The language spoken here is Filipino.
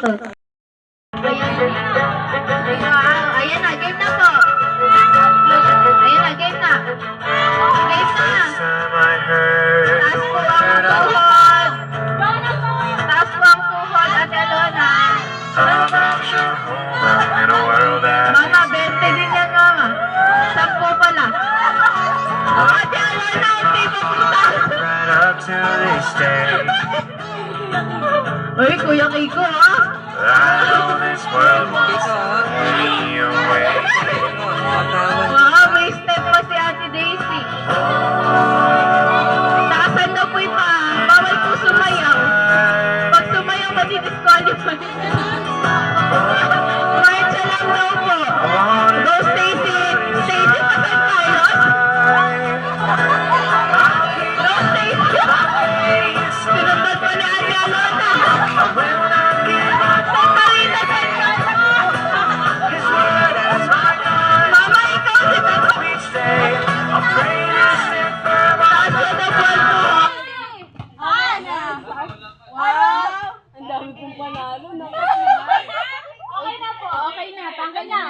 to. Ayan na, game na po. Ayan na, game na. Game na. Taas po ang tuhod. Taas po ang tuhod, Ate Alona. Mama, 20 din yan, mama. 10 pala. Ate Alona, hindi pa punta. Uy, Kuya Kiko, ha? Wow, may step pa si Ate Daisy. Nakasan na po pa. Bawal po sumayaw. Pag sumayaw, madi-disqualify. Kahit siya lang daw po. Go, Stacy. Stacy, pasan Carlos? Go, Stacy. Sinundan po ni Ate Alona. Mama, ikaw si Tato. Taas ko na ball mo. Wow! Ang dami kong panalo. Okay na po. Okay na. Tanggal na.